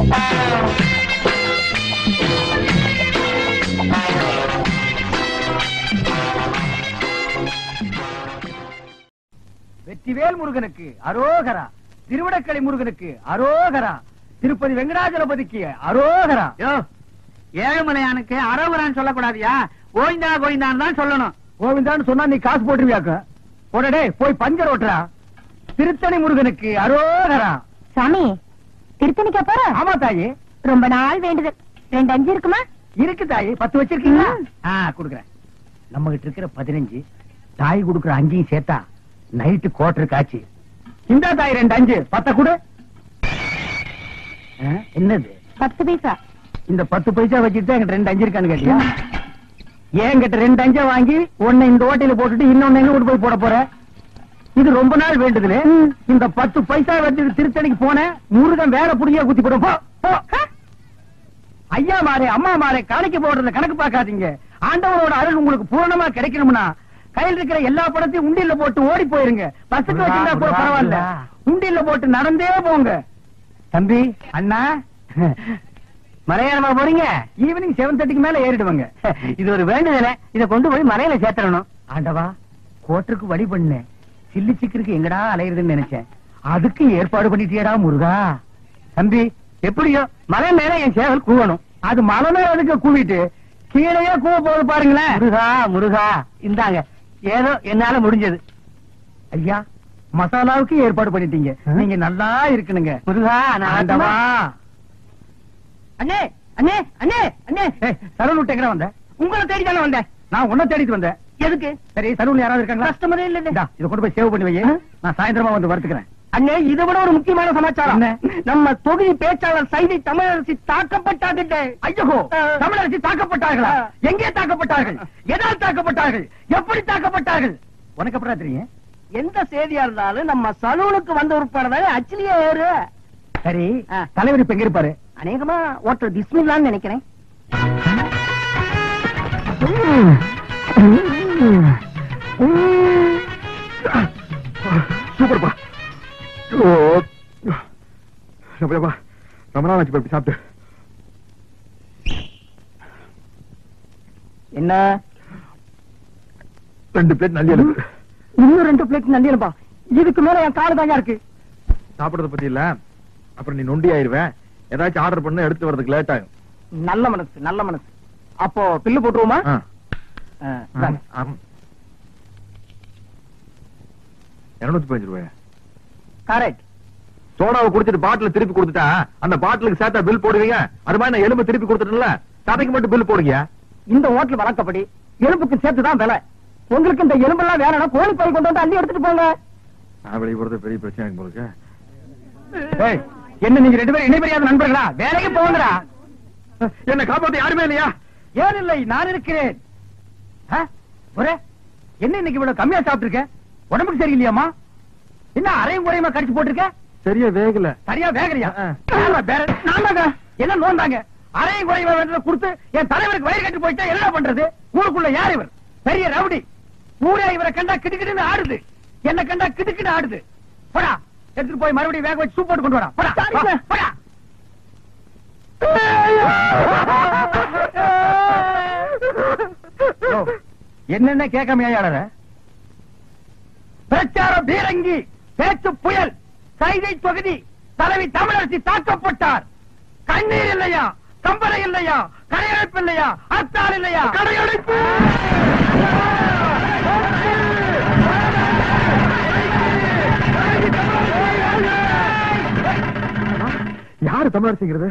வெற்றிவேல் முருகனுக்கு அரோகரா, திருவிடக்கலை முருகனுக்கு அரோகரா, திருப்பதி வெங்கடாஜலபதிக்கு அரோகரா. ஏழுமலையானுக்கு அரோகரான்னு சொல்லக்கூடாதியா, கோவிந்தா கோவிந்தான் தான் சொல்லணும். கோவிந்தான்னு சொன்னா நீ காசு போட்டுருவியாக்க. உடனே போய் பஞ்சர் ஓட்டுறா. திருத்தணி முருகனுக்கு அரோகரா. சாமி, திருத்தணிக்கா போற? ஆமா தாயி, ரொம்ப நாள் வேண்டுதல். 2 5 இருக்குமா? இருக்கு தாயி. 10 வச்சிருக்கீங்களா? குடுக்குறேன். நம்ம கிட்ட இருக்கிற 15, தாய் குடுக்குற 5 சேர்த்தா நைட்டு கோட்டர் காட்சி. இந்த தாய் 2 5 10 கொடு. என்னது? 10 பைசா. இந்த 10 பைசா வச்சுட்டு என்கிட்ட 2 5 இருக்கான்னு கேட்டியா? என்கிட்ட 2 5 வாங்கி ஒன்னு இந்த ஓட்டையில போட்டுட்டு இன்னொன்னு எங்க போய் போட போற? இது ரொம்ப நாள் வேண்டுதுல. இந்த 10 பைசா வச்சுட்டு திருத்தணிக்கு போன முருகன் வேற புடியா குத்தி போடும். ஐயா மாறே அம்மா மாறே காணிக்க போடுறத கணக்கு பார்க்காதீங்க. ஆண்டவரோட அருள் உங்களுக்கு பூரணமா கிடைக்கணும்னா கையில் இருக்கிற எல்லா படத்தையும் உண்டியல்ல போட்டு ஓடி போயிருங்க. பஸ்ஸுக்கு வச்சிருந்தா கூட பரவாயில்ல, உண்டியல்ல போட்டு நடந்தே போங்க. தம்பி, அண்ணா, மலையாளமா போறீங்க? ஈவினிங் 7:30க்கு மேல ஏறிடுவாங்க. இது ஒரு வேண்டுதல, இத கொண்டு போய் மலையில சேர்த்தணும். ஆண்டவா, கோட்டருக்கு வழி பண்ண சில்லி சிக்கருக்கு எங்கடா அலையுதுன்னு நினைச்சேன். அதுக்கு ஏற்பாடு பண்ணிட்டியடா முருகா. தம்பி, எப்படியோ மலை மேல என் சேவல் கூவணும். அது மலை மேல அதுக்கு கூவிட்டு கீழே கூவ போது பாருங்களேன். முருகா முருகா, இந்தாங்க ஏதோ என்னால முடிஞ்சது. ஐயா, மசாலாவுக்கு ஏற்பாடு பண்ணிட்டீங்க. நீங்க நல்லா இருக்கணுங்க முருகா. ஆண்டவா. அண்ணே அண்ணே அண்ணே அண்ணே, சலூன் விட்டு எங்க வந்த? உங்களை தேடி தானே வந்தேன். நான் உன்ன தேடிட்டு வந்தேன். எதுக்கு? சரி, சலூன்ல யாராவது இருக்காங்களா? கஸ்டமரே இல்ல. இத கொண்டு போய் சேவ் பண்ணி வை. நான் சாயந்தரமா வந்து வறுத்துக்கிறேன். அண்ணே, இதை விட ஒரு முக்கியமான சமாச்சாரம். நம்ம தொகுதி பேச்சாளர் சைதை தமிழரசி தாக்கப்பட்டார்கள். ஐயோ, தமிழரசி தாக்கப்பட்டார்களா? எங்கே தாக்கப்பட்டார்கள்? எதால் தாக்கப்பட்டார்கள்? எப்படி தாக்கப்பட்டார்கள்? உனக்கு அப்புறம் தெரியும். எந்த செய்தியா இருந்தாலும் நம்ம சலூனுக்கு வந்த உட்படவே அச்சிலியே ஏறு. சரி, தலைவர் இப்ப எங்க இருப்பாரு? அநேகமா ஓட்டர் பிஸ்மில்லான்னு நினைக்கிறேன். சூப்பர்ப்பா. ரொம்ப நாள் ஆச்சு இப்படி சாப்பிட்டு. என்ன? 2 பிளேட் நல்லி எழுப்பு. இன்னும் 2 பிளேட் நல்லி எழுப்பா? இதுக்கு மேல என் காடு தாங்க இருக்கு. சாப்பிடறத பத்தி இல்ல, அப்புறம் நீ நொண்டி ஆயிருவேன். ஏதாச்சும் ஆர்டர் பண்ண எடுத்து வரதுக்கு லேட் ஆகும். நல்ல மனசு, நல்ல மனசு. அப்போ பில்லு போட்டுருவோமா? 215 ரூபாய். கரெக்ட். சோடாவை குடிச்சிட்டு பாட்டில் திருப்பி கொடுத்துட்டா அந்த பாட்டிலுக்கு சேர்த்தா பில் போடுவீங்க. அது மாதிரி நான் எலும்பு திருப்பி கொடுத்துட்டேன்ல, சதைக்கு மட்டும் பில் போடுங்க. இந்த ஹோட்டல் வழக்கப்படி எலும்புக்கு சேர்த்துதான் விலை. உங்களுக்கு இந்த எலும்பெல்லாம் வேணும்னா கோழி பை கொண்டு வந்து அள்ளி எடுத்துட்டு போங்க. நான் வெளியே போறது பெரிய பிரச்சனை போலுக்கு. என்ன நீங்க 2 பேரும் இணைபெரியாத நண்பர்களா? வேலைக்கு போங்கடா. என்ன காப்பாத்த யாருமே இல்லையா? ஏன் இல்லை, நான் இருக்கிறேன். என்ன இன்னைக்கு இவ்வளவு கம்மியா சாப்பிட்டு உடம்புக்கு சரியில்லையாமா? என்ன அரையும் குறையுமா கடிச்சு போட்டிருக்க? சரியா வேகல. சரியா வேகலையா? என்ன நோந்தாங்க? அரையும் குறையுமா வேண்டதை கொடுத்து என் தலைவருக்கு வயிறு கட்டி போயிட்டா என்ன பண்றது? ஊருக்குள்ள யார் இவர்? பெரிய ரவுடி. ஊரே இவரை கண்டா கிடுக்கிடுன்னு ஆடுது, என்ன கண்டா கிடுக்கிட்டு ஆடுது. போடா, எடுத்துட்டு போய் மறுபடியும் வேக வச்சு சூப் போட்டு கொண்டு வரா. போடா. என்னென்ன கேட்காமையாளர? பிரச்சார பீரங்கி, பேச்சு புயல், சைதை தொகுதி தலைவி தமிழரசி தாக்கப்பட்டார். கண்ணீர் இல்லையா? கம்பளை இல்லையா? கடையடைப்பு இல்லையா? அத்தால் இல்லையா? கடையடைப்பு. யாரு தமிழரசிங்கிறது?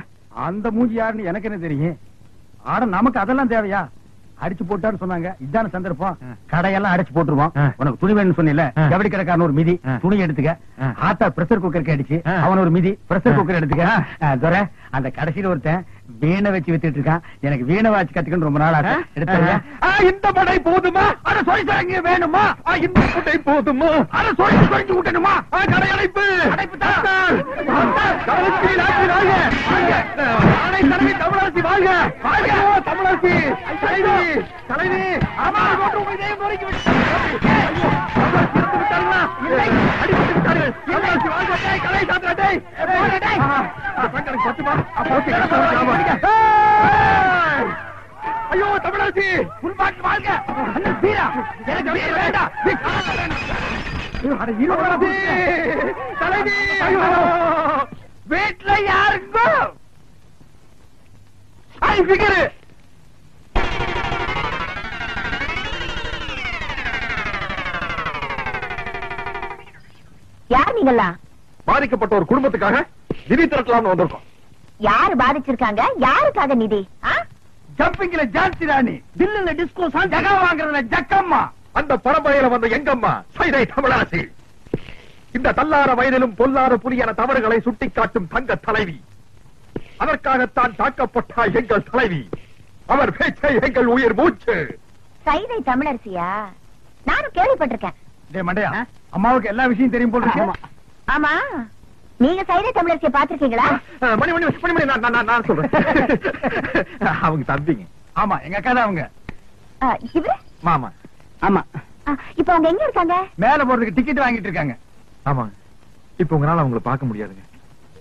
அந்த மூஞ்சி யாருன்னு எனக்கு என்ன தெரியும்? ஆனா நமக்கு அதெல்லாம் தேவையா? அடிச்சு போட்டான்னு சொன்னாங்க. இதான சந்தர்ப்பம். கடையெல்லாம் அடிச்சு போட்டுருவோம். உனக்கு துணி வேணும்னு சொன்ன ஜவுளி கடைக்காரன் ஒரு மிதி துணி எடுத்துக்க. ஆத்தா பிரஷர் குக்கருக்கு அடிச்சு அவன் ஒரு மிதி பிரஷர் குக்கர் எடுத்துக்க. அந்த கடைசியில ஒருத்தன் வீணை வச்சு வித்துட்டு இருக்கான். எனக்கு வீணை வாச்சு கத்துக்கணும் ரொம்ப நாள் ஆச்சு. எடுத்து இந்த படை போதுமா? அதை சொல்லி வேணுமா? இந்த படை போதுமா? அதை சொல்லி விட்டணுமா? கடையடைப்பு தமிழரசி வாழ்க! தமிழரசி தலைவி அடிபட்டு விட்டார்கள். கலை சாத்திரத்தை ஐயோ தமிழாச்சி புல்பாட்டு வாழ்க அண்ணன் வீரா எனக்கு வீர வேண்டாம் தலைவி வீட்டுல யாருக்கும் பிகரு யார் நீங்களா? பாதிக்கப்பட்ட ஒரு குடும்பத்துக்காக நிதி திரட்டலாம்னு வந்திருக்கோம். யாரு பாதிச்சிருக்காங்க? யாருக்காக நிதி? ஜம்பிங்ல ஜான்சி ராணி, தில்லுல டிஸ்கோ சாங், ஜகா வாங்குறதுல ஜக்கம்மா. அந்த பரம்பரையில வந்த எங்கம்மா சைதை தமிழாசி. இந்த தள்ளார வயதிலும் பொல்லாத புலியான தவறுகளை சுட்டிக்காட்டும் தங்க தலைவி. அதற்காகத்தான் தாக்கப்பட்டார் எங்கள் தலைவி. அவர் பேச்சை எங்கள் உயிர் மூச்சு. சைதை தமிழரசியா? நானும் கேள்விப்பட்டிருக்கேன். டேய் மண்டையா, அம்மாவுக்கு எல்லா விஷயம் தெரியும் போல இருக்கு. ஆமா, நீங்க சைதை தமிழரசியை பாத்திருக்கீங்களா? மணி மணி மணி மணி நான் சொல்றேன். அவங்க தம்பிங்க. ஆமா, எங்க அக்கா தான் அவங்க. இவரு? மாமா. ஆமா. இப்ப அவங்க எங்க இருக்காங்க? மேல போறதுக்கு டிக்கெட் வாங்கிட்டு இருக்காங்க. ஆமா, இப்ப உங்களால அவங்களை பார்க்க முடியாதுங்க.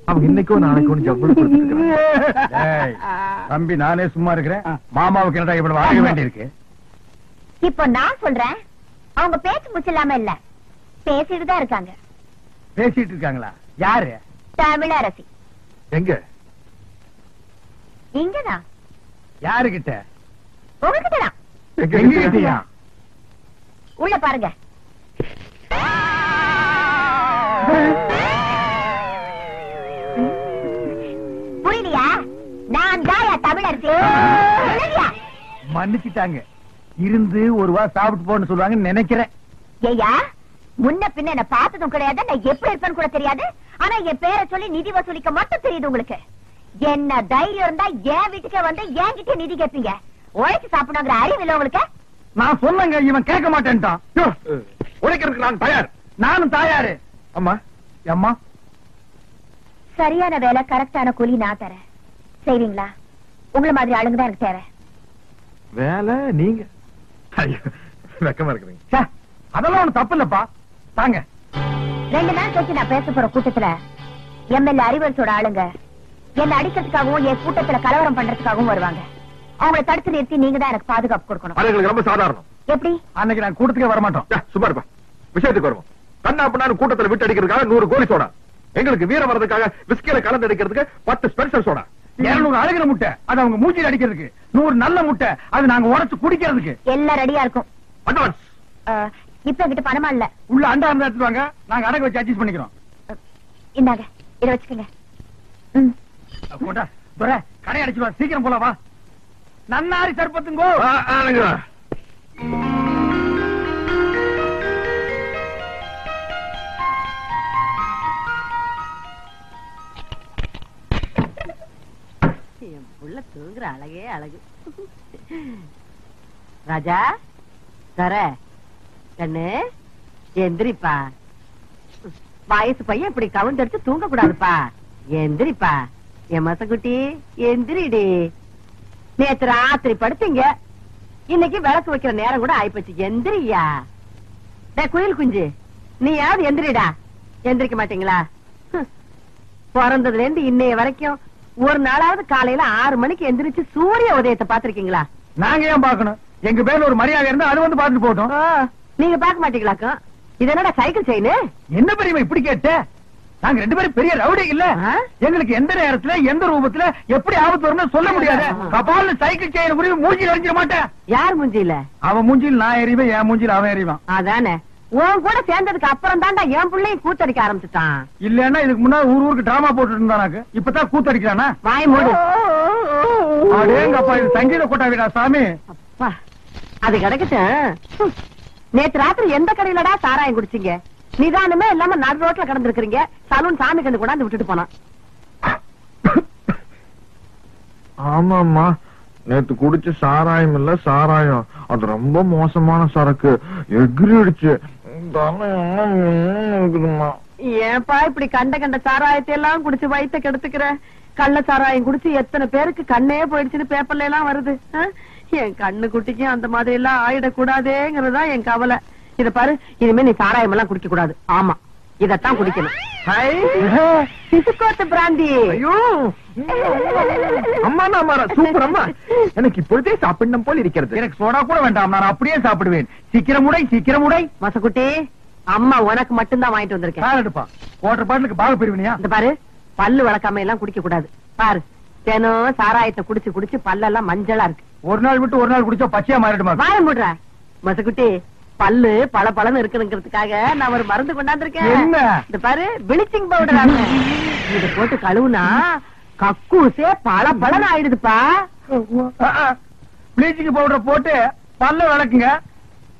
அவங்க இன்னைக்கும் நாளைக்கும் ஜவ்வளவு கொடுத்துருக்காங்க. தம்பி, நானே சும்மா இருக்கிறேன். மாமாவுக்கு என்னடா இவ்வளவு வாங்க வேண்டியிருக்கு? இப்போ நான் சொல்றேன், அவங்க பேச்சு முச்சில்லாம இல்ல, பேசிட்டு தான் இருக்காங்க. பேசிட்டு இருக்காங்களா? யாரு? தமிழரசி. எங்க? இங்கதான். யாருகிட்ட? உங்ககிட்டதான். எங்க கிட்டயா? உள்ள பாருங்க. புரியலையா? நான் தாயா தமிழரசி. மன்னிச்சுட்டாங்க. இருந்து ஒரு வா சாப்பிட்டு போன்னு சொல்லுவாங்கன்னு நினைக்கிறேன். ஏயா, முன்ன பின்ன என்ன பார்த்ததும் கிடையாது, நான் எப்படி இருப்பேன்னு கூட தெரியாது. ஆனா என் பேரை சொல்லி நிதி வசூலிக்க மட்டும் தெரியுது உங்களுக்கு. என்ன தைரியம் இருந்தா என் வீட்டுக்கே வந்து என்கிட்ட நிதி கேட்பீங்க. உழைச்சு சாப்பிடுங்கிற அறிவு இல்ல உங்களுக்கு? நான் சொன்னங்க, இவன் கேட்க மாட்டேன்ட்டான். உழைக்கிறதுக்கு நான் தயார். நானும் தயாரு. அம்மா. அம்மா, சரியான வேலை, கரெக்டான கூலி நான் தரேன். செய்வீங்களா? உங்களை மாதிரி ஆளுங்க தான் எனக்கு தேவை. வேலை நீங்க? வெக்கமா இருக்குறீங்க. ச்சே, அதெல்லாம் ஒண்ணு தப்பு இல்லப்பா. தாங்க. 2 நாள் கழிச்சு நான் பேச போற கூட்டத்துல எம்எல்ஏ அறிவரசோட ஆளுங்க என்ன அடிக்கிறதுக்காகவும் என் கூட்டத்துல கலவரம் பண்றதுக்காகவும் வருவாங்க. அவங்களை தடுத்து நிறுத்தி நீங்க தான் எனக்கு பாதுகாப்பு கொடுக்கணும். அது எங்களுக்கு ரொம்ப சாதாரணம். எப்படி? அன்னைக்கு நான் கூட்டத்துக்கே வர மாட்டோம். சும்மா இருப்பா. விஷயத்துக்கு வருவோம். கண்ணா பண்ணாலும் கூட்டத்துல விட்டு அடிக்கிறதுக்காக 100 கோலி சோடா, எங்களுக்கு வீரம் வர்றதுக்காக விஸ்கில கலந்து அடிக்கிறதுக்கு 10 ஸ்பெஷல் சோடா, 200 அழுகிற முட்டை அது அவங்க மூஞ்சில அடிக்கிறதுக்கு, 100 நல்ல முட்டை அது நாங்க உடைச்சு குடிக்கிறதுக்கு. எல்லாம் ரெடியா இருக்கும். அட்வான்ஸ். இப்ப என்கிட்ட பணமா இல்ல. உள்ள அண்டா இருந்தா எடுத்துவாங்க, நாங்க அடகு வச்சு அட்ஜஸ்ட் பண்ணிக்கிறோம். இந்தாங்க, இத வச்சுக்கோங்க. போட்டா துரை கடை அடிச்சுடுவா. சீக்கிரம் போல வா. நன்னாரி சர்பத்துங்கோ. என் புள்ள தூங்குற அழகே அழகு. ராஜா தர கண்ணு எந்திரிப்பா. வயசு பையன் இப்படி கவுந்தடிச்சு தூங்க கூடாதுப்பா. எந்திரிப்பா என் மசக்குட்டி, எந்திரிடி. நேத்து ராத்திரி படுத்தீங்க, இன்னைக்கு விளக்கு வைக்கிற நேரம் கூட ஆயிப்போச்சு. எந்திரியா. குயில் குஞ்சு, நீ யாவது எந்திரிடா. எந்திரிக்க மாட்டீங்களா? பிறந்ததுல இருந்து இன்னைய வரைக்கும் ஒரு நாளாவது காலையில 6 மணிக்கு எந்திரிச்சு சூரிய உதயத்தை பாத்திருக்கீங்களா? நாங்க ஏன் பாக்கணும்? எங்க பேர்ல ஒரு மரியாதை இருந்தா அது வந்து பாத்துட்டு போட்டோம். நீங்க பாக்க மாட்டீங்களாக்கும்? இது என்னடா சைக்கிள் செயின்? என்ன பெரியமா இப்படி கேட்ட? நாங்க 2 பேரும் பெரிய ரவுடி இல்ல. எங்களுக்கு எந்த நேரத்துல எந்த ரூபத்துல எப்படி ஆபத்து வரும்னு சொல்ல முடியாது. கபால்னு சைக்கிள் செயின் குறி மூஞ்சில அடிச்சிட மாட்டேன். யார் மூஞ்சில? அவன் மூஞ்சில் நான் எறிவேன், என் மூஞ்சில் அவன் எறிவான். அதானே, உன் கூட சேர்ந்ததுக்கு அப்புறம் தான்டா என் பிள்ளையும் கூத்தடிக்க ஆரம்பிச்சுட்டான். இல்லன்னா இதுக்கு முன்னாடி ஊருக்கு டிராமா போட்டுட்டு இருந்தானாக்கு, இப்பதான் கூத்தடிக்கிறானா? வாய் மூடு. அடேங்கப்பா, இது சங்கீத கொட்டாவிடா சாமி. அப்பா, அது கிடைக்கட்டும். நேத்து ராத்திரி எந்த கடையிலடா சாராயம் குடிச்சீங்க? நிதானமே இல்லாம நடு ரோட்ல கடந்திருக்கீங்க. சலூன் சாமி கண்டு கொண்டாந்து விட்டுட்டு போனான். ஆமாமா, நேத்து குடிச்ச சாராயம் இல்ல சாராயம், அது ரொம்ப மோசமான சரக்கு. எகிரிடுச்சு. ஏன்பா இப்படி கண்ட கண்ட சாராயத்தை எல்லாம் குடிச்சு வயித்த கெடுத்துக்கிற? கள்ள சாராயம் குடிச்சு எத்தனை பேருக்கு கண்ணே போயிடுச்சுன்னு பேப்பர்ல எல்லாம் வருது. என் கண்ணு குட்டிக்கு அந்த மாதிரி எல்லாம் ஆயிடக்கூடாதேங்கிறதா என் கவலை. இத பாரு, இனிமே நீ சாராயம் எல்லாம் குடிக்க கூடாது. ஆமா, இதத்தான் குடிக்கணும். சிசுக்கோத்து பிராந்தி. ஐயோ அம்மா அம்மா சூப்பர் அம்மா. எனக்கு இப்பொழுதே சாப்பிடணும் போல் இருக்கிறது. எனக்கு சோடா கூட வேண்டாம், நான் அப்படியே சாப்பிடுவேன். சீக்கிரம் உடை, சீக்கிரம் உடை. மசக்குட்டி, அம்மா உனக்கு மட்டும்தான் வாங்கிட்டு வந்திருக்கேன். கால் எடுப்பா. குவார்டர் பாட்டிலுக்கு பாக பிரிவினியா? இந்த பாரு, பல்லு வளர்க்காம எல்லாம் குடிக்க கூடாது. பாரு, தினம் சாராயத்தை குடிச்சு குடிச்சு பல்லெல்லாம் மஞ்சளா இருக்கு. ஒரு நாள் விட்டு ஒரு நாள் குடிச்சா பச்சையா மாறிடுமா? வாய மூடுற மசக்குட்டி. பல்லு பல பலன்னு இருக்குங்கிறதுக்காக நான் ஒரு மருந்து கொண்டாந்துருக்கேன். என்ன? இந்த பாரு, பிளீச்சிங் பவுடர். இத போட்டு கழுவுனா கக்கூசே பல பலன் ஆயிடுதுப்பா. பிளீச்சிங் பவுடர் போட்டு பல்ல விளக்குங்க,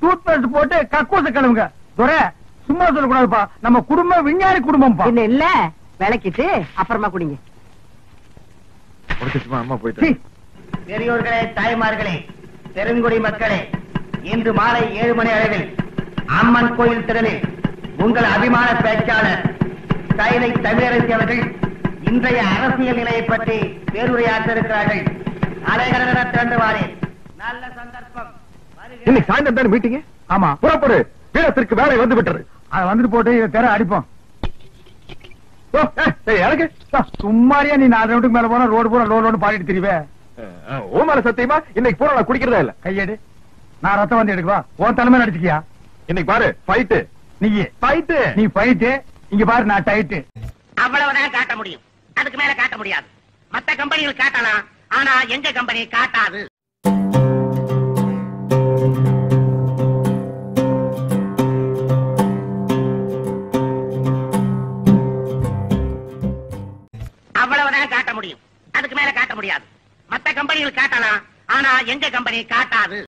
டூத் பேஸ்ட் போட்டு கக்கூச கழுவுங்க. துரை, சும்மா சொல்லக்கூடாதுப்பா, நம்ம குடும்பம் விஞ்ஞானி குடும்பம்ப்பா. என்ன இல்ல, விளக்கிட்டு அப்புறமா குடிங்க. அம்மா போயிட்டு. பெரியோர்களே, தாய்மார்களே, பெருங்குடி மக்களே, இன்று மாலை 7 மணி அளவில் அம்மன் கோயில் திடலில் உங்கள் அபிமான பேச்சாளர் சைதை தமிழரசி அவர்கள் இன்றைய அரசியல் நிலையை பற்றி பேருரையாற்ற இருக்கிறார்கள். அலைகடன திரண்டுவாரே. நல்ல சந்தர்ப்பம். இன்னைக்கு சாயந்தரம் தானே மீட்டிங்? ஆமா, புறப்படு. வீரத்திற்கு வேலை வந்து விட்டது. அதை வந்துட்டு போட்டு இதை தெர அடிப்போம். எனக்கு சும்மாரியா நீ 4 ரவுண்டுக்கு மேல போனா ரோடு பூரா லோடு பாடிட்டு திரிவே. ஓமால சத்தியமா இன்னைக்கு பூரா நான் குடிக்கிறதா இல்ல. கையெடு, நான் ரத்தம் வந்து எடுக்குவா. உன் தலைமை நடிச்சுக்கியா? இன்னைக்கு பாரு ஃபைட். நீ ஃபைட். நீ ஃபைட்டு, இங்க பாரு நான் டைட்டு. அவ்வளவுதான் காட்ட முடியும், அதுக்கு மேல காட்ட முடியாது. மத்த கம்பெனிகள் காட்டலாம், ஆனா எங்க கம்பெனி காட்டாது. அவ்வளவுதான் காட்ட முடியும், அதுக்கு மேல காட்ட முடியாது. மத்த கம்பெனிகள் காட்டலாம், ஆனா எங்க கம்பெனி காட்டாது.